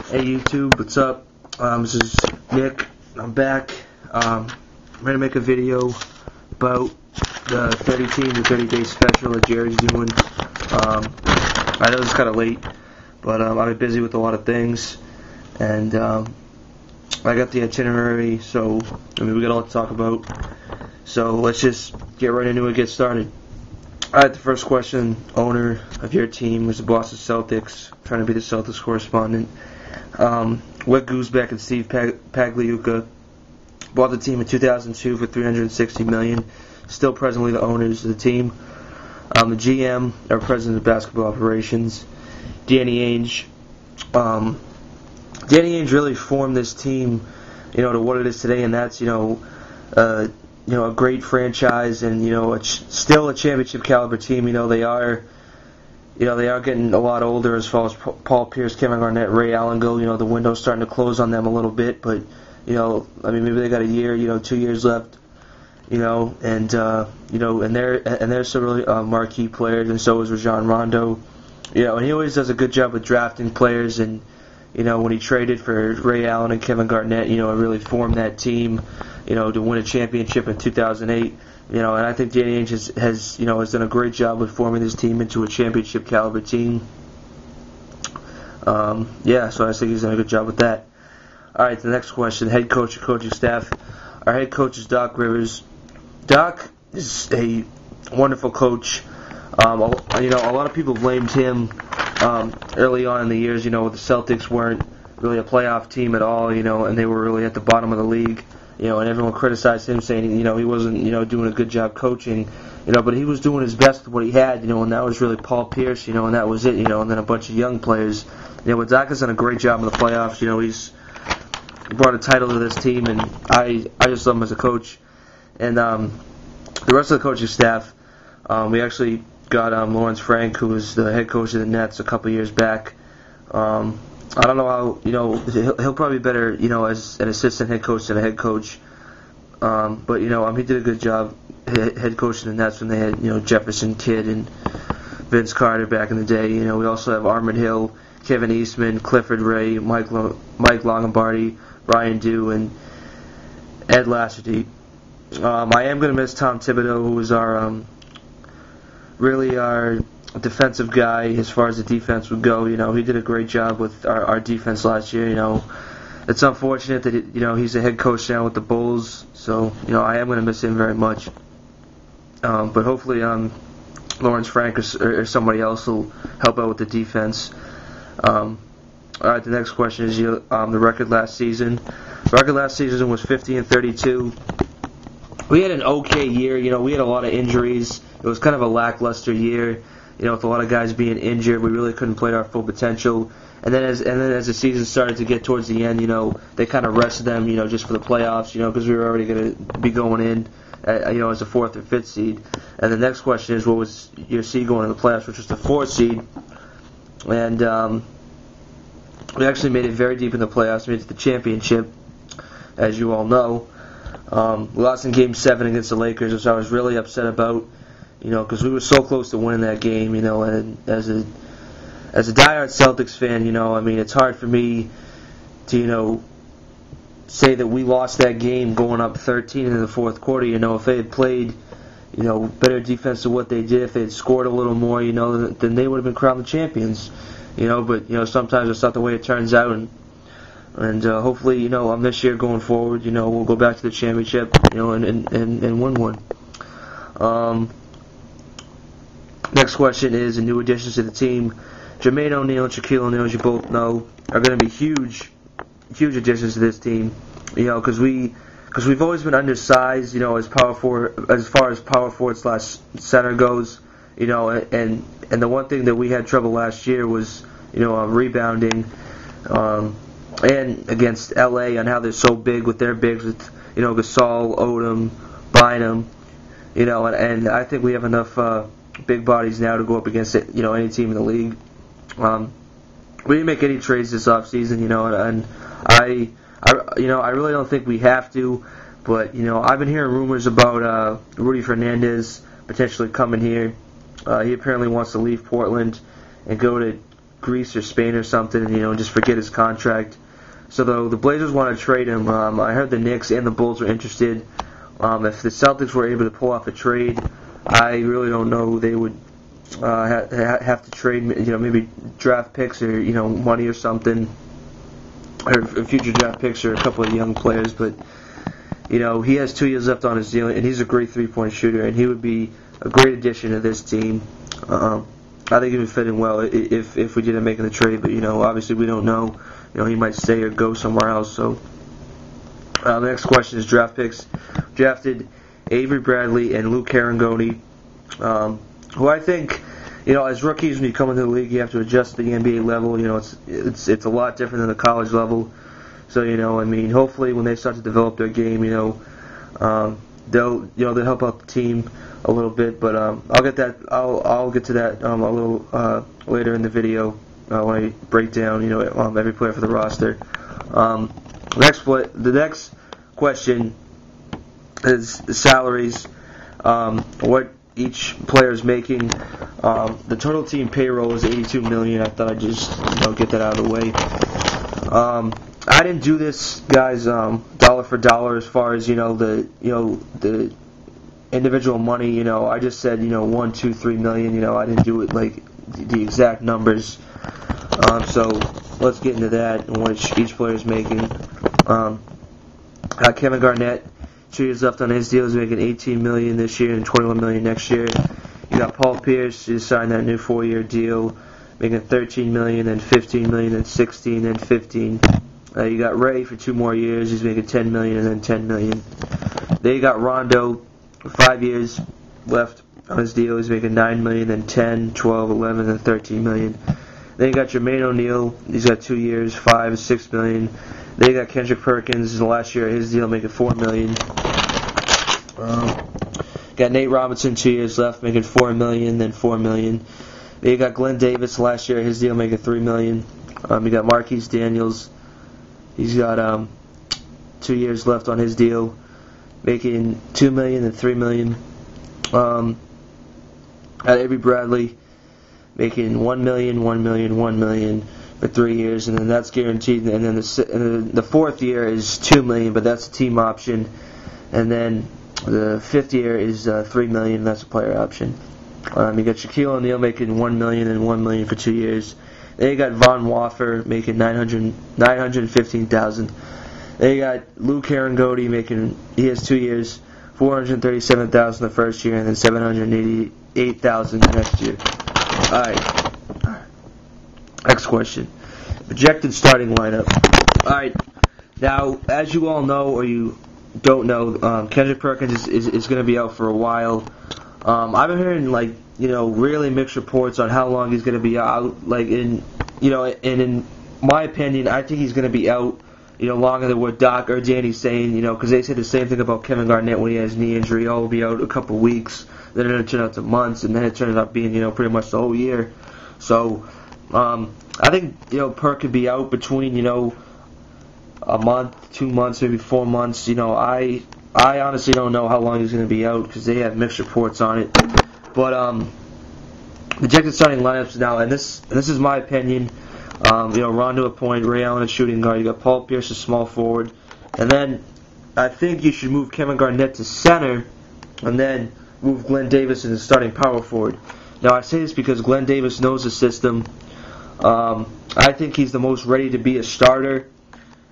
Hey YouTube, what's up? This is Nick. I'm back. I'm going to make a video about the 30 team, the 30 day special that Jerry's doing. I know it's kind of late, but I've been busy with a lot of things, and I got the itinerary, so we got a lot to talk about. So let's just get right into it, get started. Alright, the first question, owner of your team was the Boston Celtics, trying to be the Celtics correspondent. Wick Goosbeck and Steve Pagliuca bought the team in 2002 for $360 million. Still presently the owners of the team. The GM, or president of basketball operations, Danny Ainge. Danny Ainge really formed this team, to what it is today, and that's, a great franchise, and still a championship caliber team. They are getting a lot older as far as Paul Pierce, Kevin Garnett, Ray Allen go. The window's starting to close on them a little bit, but maybe they got a year, 2 years left, and they're some really marquee players, and so is Rajon Rondo, and he always does a good job with drafting players, and when he traded for Ray Allen and Kevin Garnett, it really formed that team, to win a championship in 2008. And I think Danny Ainge has done a great job with forming this team into a championship caliber team. So I think he's done a good job with that. All right, the next question: head coach or coaching staff. Our head coach is Doc Rivers. Doc is a wonderful coach. A lot of people blamed him early on in the years. The Celtics weren't really a playoff team at all. And they were really at the bottom of the league. And everyone criticized him, saying, he wasn't, doing a good job coaching, but he was doing his best with what he had, and that was really Paul Pierce, and that was it, and then a bunch of young players. But Doc has done a great job in the playoffs. He's brought a title to this team, and I just love him as a coach. And the rest of the coaching staff, we actually got Lawrence Frank, who was the head coach of the Nets a couple years back. I don't know how, he'll probably be better, as an assistant head coach than a head coach. But, he did a good job head coaching the Nets when they had, Jefferson, Kidd, and Vince Carter back in the day. We also have Armand Hill, Kevin Eastman, Clifford Ray, Mike Longobardi, Brian Dew, and Ed Lasserty. I am going to miss Tom Thibodeau, who was our defensive guy as far as the defense would go. He did a great job with our defense last year. It's unfortunate that he's a head coach now with the Bulls, so I am going to miss him very much. But hopefully Lawrence Frank or somebody else will help out with the defense. All right, the next question is the record last season. The record last season was 50-32. We had an okay year. We had a lot of injuries. It was kind of a lackluster year. With a lot of guys being injured, we really couldn't play to our full potential. And then as the season started to get towards the end, they kind of rested them, just for the playoffs, because we were already going to be going in, as a 4th or 5th seed. And the next question is, what was your seed going in the playoffs, which was the 4th seed? And we actually made it very deep in the playoffs, made it to the championship, as you all know. We lost in Game 7 against the Lakers, which I was really upset about. Because we were so close to winning that game, and as a diehard Celtics fan, it's hard for me to, say that we lost that game going up 13 in the fourth quarter. If they had played, better defense than what they did, if they had scored a little more, then they would have been crowned the champions. But sometimes it's not the way it turns out, and hopefully, this year going forward, we'll go back to the championship, and win one. Next question is the new additions to the team. Jermaine O'Neal and Shaquille O'Neal, as you both know, are going to be huge additions to this team. Because we've always been undersized. As far as power forward / center goes. And the one thing that we had trouble last year was rebounding. And against LA on how they're so big with their bigs with Gasol, Odom, Bynum. And I think we have enough big bodies now to go up against any team in the league. We didn't make any trades this offseason, and I really don't think we have to. But I've been hearing rumors about Rudy Fernandez potentially coming here. He apparently wants to leave Portland and go Greece or Spain or something, and just forget his contract. So though the Blazers want to trade him, I heard the Knicks and the Bulls are interested. If the Celtics were able to pull off a trade, I really don't know who they would have to trade. Maybe draft picks or money or something, or future draft picks or a couple of young players. But he has 2 years left on his deal, and he's a great three-point shooter, and he would be a great addition to this team. I think he would fit in well if we didn't make the trade, but obviously we don't know. He might stay or go somewhere else. So the next question is draft picks. Drafted Avery Bradley and Luke Carangoni, who I think, as rookies when you come into the league, you have to adjust to the NBA level. It's a lot different than the college level. So hopefully when they start to develop their game, they'll help out the team a little bit. But I'll get to that a little later in the video when I break down every player for the roster. The next question is salaries. What each player is making. The total team payroll is $82 million. I thought I'd just get that out of the way. I didn't do this, guys, dollar for dollar as far as the individual money. I just said $1, $2, $3 million. I didn't do it like the exact numbers. So let's get into that and what each player is making. Kevin Garnett, 2 years left on his deal, is making $18 million this year and $21 million next year. You got Paul Pierce, who signed that new 4-year deal, making $13 million, then $15 million, then $16 million, then $15 million. You got Ray for 2 more years. He's making $10 million and then $10 million. Then you got Rondo, 5 years left on his deal. He's making $9 million, then 10, 12, 11, and $13 million. Then you got Jermaine O'Neal. He's got 2 years, $5, $6 million. Then you got Kendrick Perkins. Last year his deal making $4 million. Got Nate Robinson, 2 years left, making $4 million, then $4 million. Then you got Glenn Davis. Last year his deal making $3 million. You got Marquise Daniels. He's got 2 years left on his deal, making $2 million and $3 million. Got Avery Bradley, making $1 million, $1 million, $1 million for 3 years, and then that's guaranteed. And then the 4th year is $2 million, but that's a team option. And then the 5th year is $3 million, and that's a player option. You got Shaquille O'Neal making $1 million and $1 million for 2 years. Then you got Von Waffer making $915,000. Then you got Luke Carangoni he has 2 years, $437,000 the first year, and then $788,000 the next year. Alright. Next question. Projected starting lineup. Alright. Now, as you all know, or you don't know, Kendrick Perkins is going to be out for a while. I've been hearing really mixed reports on how long he's going to be out. And in my opinion, I think he's going to be out, longer than what Doc or Danny's saying. Because they said the same thing about Kevin Garnett when he has knee injury. He'll be out a couple weeks. Then it turned out to months, and then it turned out being pretty much the whole year. So I think Perk could be out between a month, 2 months, maybe 4 months. I honestly don't know how long he's going to be out because they have mixed reports on it. But projected starting lineups now, and this is my opinion. Rondo at point, Ray Allen at shooting guard. You got Paul Pierce at small forward, and then I think you should move Kevin Garnett to center, and then move Glenn Davis into starting power forward. Now I say this because Glenn Davis knows the system. I think he's the most ready to be a starter,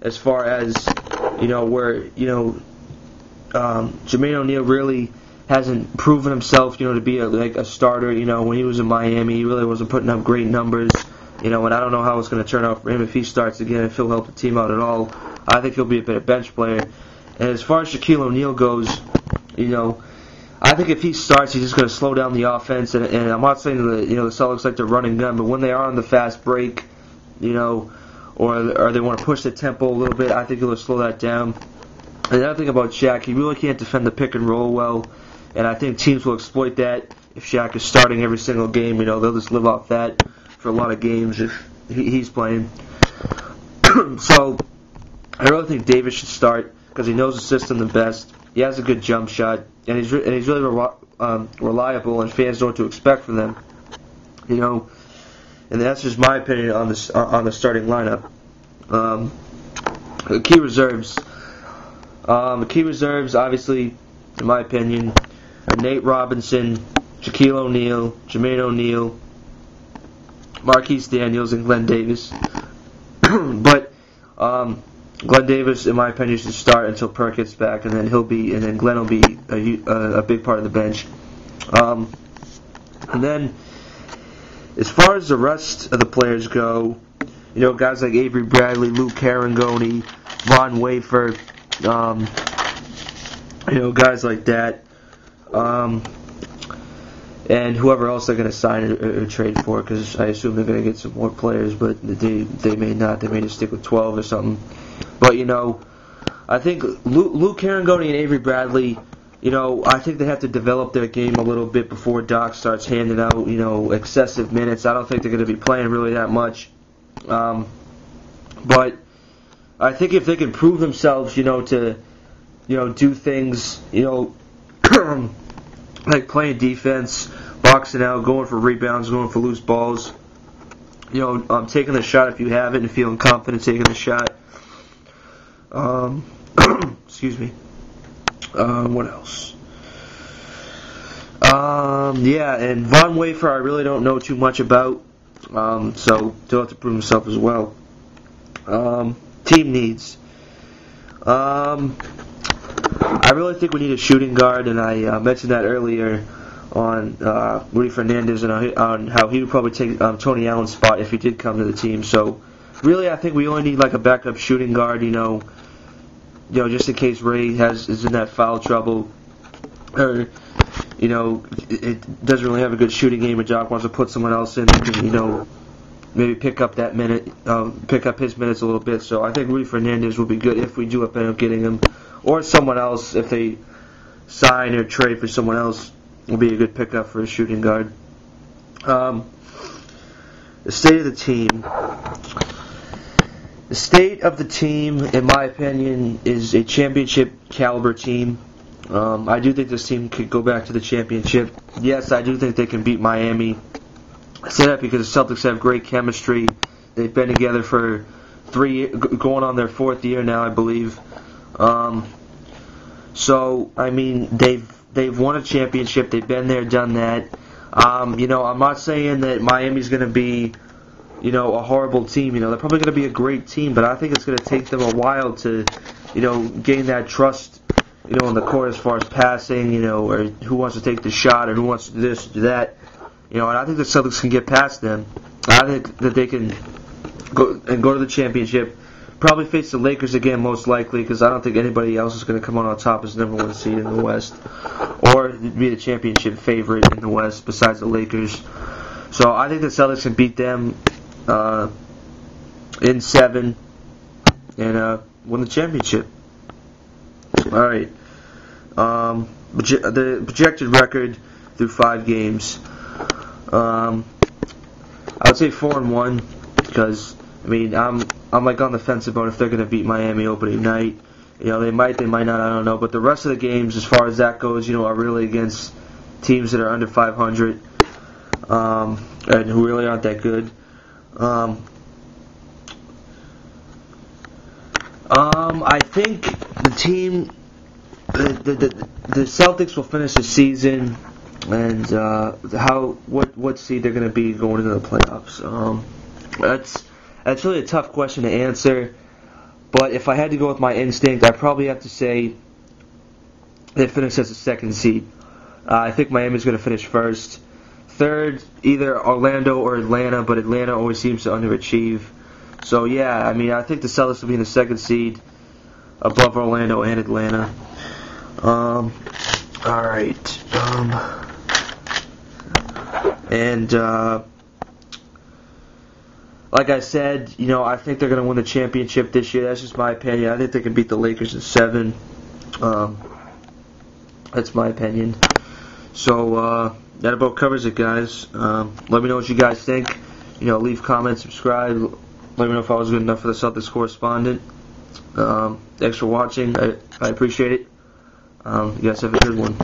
as far as where Jermaine O'Neal really hasn't proven himself, to be a starter. When he was in Miami, he really wasn't putting up great numbers. And I don't know how it's going to turn out for him if he starts again, if he'll help the team out at all. I think he'll be a better bench player. And as far as Shaquille O'Neal goes, I think if he starts, he's just going to slow down the offense. And I'm not saying that the Celtics like to run and gun, but when they are on the fast break, or they want to push the tempo a little bit, I think he'll slow that down. And the other thing about Shaq, he really can't defend the pick and roll well. And I think teams will exploit that if Shaq is starting every single game. They'll just live off that for a lot of games if he's playing. So I really think Davis should start because he knows the system the best. He has a good jump shot, and he's really reliable, and fans know what to expect from them. and that's just my opinion on the starting lineup. The key reserves. The key reserves, obviously, in my opinion, are Nate Robinson, Shaquille O'Neal, Jermaine O'Neal, Marquise Daniels, and Glenn Davis. But Glenn Davis, in my opinion, should start until Perk gets back, and then Glenn will be a big part of the bench. And then, as far as the rest of the players go, guys like Avery Bradley, Luke Carangoni, Von Wafer, guys like that, and whoever else they're going to sign or trade for, because I assume they're going to get some more players, but they may not. They may just stick with 12 or something. But, I think Luke Carangoni and Avery Bradley, I think they have to develop their game a little bit before Doc starts handing out, excessive minutes. I don't think they're going to be playing really that much. But I think if they can prove themselves, to, do things, like playing defense, boxing out, going for rebounds, going for loose balls, taking the shot if you have it and feeling confident taking the shot. Excuse me. What else? Yeah, and Von Wafer I really don't know too much about, so he'll have to prove himself as well. Team needs. I really think we need a shooting guard, and I mentioned that earlier on Rudy Fernandez and on how he would probably take Tony Allen's spot if he did come to the team. So really, I think we only need like a backup shooting guard, just in case Ray is in that foul trouble, or it doesn't really have a good shooting game, and Jock wants to put someone else in that can, maybe pick up his minutes a little bit. So I think Rudy Fernandez would be good if we do end up getting him, or someone else if they sign or trade for someone else will be a good pickup for a shooting guard. The state of the team. The state of the team, in my opinion, is a championship caliber team. I do think this team could go back to the championship. Yes, I do think they can beat Miami. I say that because the Celtics have great chemistry. They've been together for 3 years, going on their 4th year now, I believe. So I mean, they've won a championship. They've been there, done that. I'm not saying that Miami's going to be, a horrible team. They're probably going to be a great team, but I think it's going to take them a while to, gain that trust, in the court as far as passing, or who wants to take the shot, or who wants to do this, do that. And I think the Celtics can get past them. I think that they can go to the championship. Probably face the Lakers again, most likely, because I don't think anybody else is going to come on top as the number 1 seed in the West, or be the championship favorite in the West besides the Lakers. So I think the Celtics can beat them in 7 and win the championship. All right. The projected record through 5 games. I would say 4-1 because I'm like on the fence about if they're going to beat Miami opening night. They might not, I don't know. But the rest of the games, as far as that goes, are really against teams that are under 500 and who really aren't that good. I think the team, the Celtics will finish the season, and what seed they're going to be going into the playoffs. That's really a tough question to answer. But if I had to go with my instinct, I'd probably have to say they finish as the 2nd seed. I think Miami's going to finish 1st. 3rd, either Orlando or Atlanta, but Atlanta always seems to underachieve. So yeah, I think the Celtics will be in the 2nd seed above Orlando and Atlanta. All right. Like I said, I think they're going to win the championship this year. That's just my opinion. I think they can beat the Lakers in 7. That's my opinion. So that about covers it, guys. Let me know what you guys think. Leave comments, subscribe. Let me know if I was good enough for the Celtics correspondent. Thanks for watching. I appreciate it. You guys have a good one.